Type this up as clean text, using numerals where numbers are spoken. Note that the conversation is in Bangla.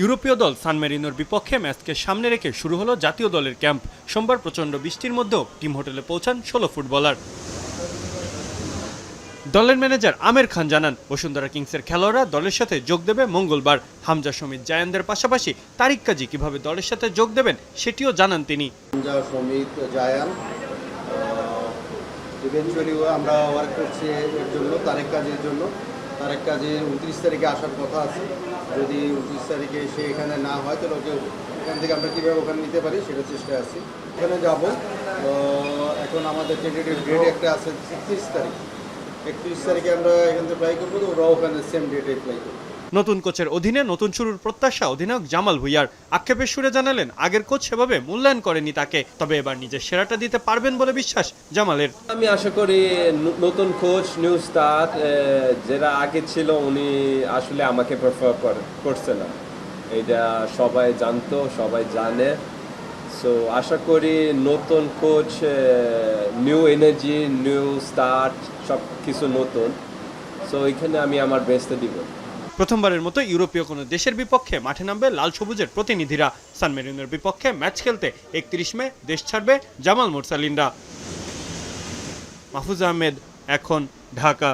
ইউরোপীয় দল সান মেরিনোর বিপক্ষে ম্যাচকে সামনে রেখে শুরু হলো জাতীয় দলের ক্যাম্প। সোমবার প্রচণ্ড বৃষ্টির মধ্যেও টিম হোটেলে পৌঁছান ১৬ ফুটবলার। দলের ম্যানেজার আমের খান জানান, বসুন্ধরা কিংসের খেলোয়াড়রা দলের সাথে যোগ দেবে মঙ্গলবার। হামজা, সমিত, জায়ানদের পাশাপাশি তারিক কাজী কিভাবে দলের সাথে যোগ দেবেন সেটিও জানান তিনি। হামজা, সমিত, জায়ান ইভেনচুয়ালি আমরা ওয়ার্ক করছি এর জন্য, তারেক কাজীর জন্য। তারেক কাজী 29 তারিখে আসার কথা আছে। যদি 29 তারিখে সে এখানে না হয় তাহলে ওকে এখান থেকে আমরা কীভাবে ওখানে নিতে পারি সেটা চেষ্টায় আছি। ওখানে যাব। এখন আমাদের টেন্টেটিভ ডেট একটা আছে 31 তারিখ। 31 তারিখে আমরা এখান থেকে ফ্লাই করবো, তো ওরাও ওখানে সেম ডেটে ফ্লাই করবো। নতুন কোচের অধীনে নতুন শুরুর প্রত্যাশা অধিনায়ক জামাল ভুঁইয়ার। আক্ষেপের সুরে জানালেন, আগের কোচ সেভাবে মূল্যায়ন করেনি তাকে, তবে এবার নিজের সেরাটা দিতে পারবেন বলে বিশ্বাস জামালের। আমি আশা করি নতুন কোচ, নিউ স্টার্ট, যারা আগে ছিল উনি আসলে আমাকে প্রেফার করছে না, এটা সবাই জানতো, সবাই জানে। সো আশা করি নতুন coach, new energy, new start, সব কিছু নতুন। সো এখানে আমি আমার বেস্টটা দিব। প্রথমবারের মতো ইউরোপীয় কোনো দেশের বিপক্ষে মাঠে নামবে লাল সবুজের প্রতিনিধিরা। সান মেরিনোর বিপক্ষে ম্যাচ খেলতে 31 মে দেশ ছাড়বে জামাল মুরসালিনরা। মাহফুজ আহমেদ, এখন, ঢাকা।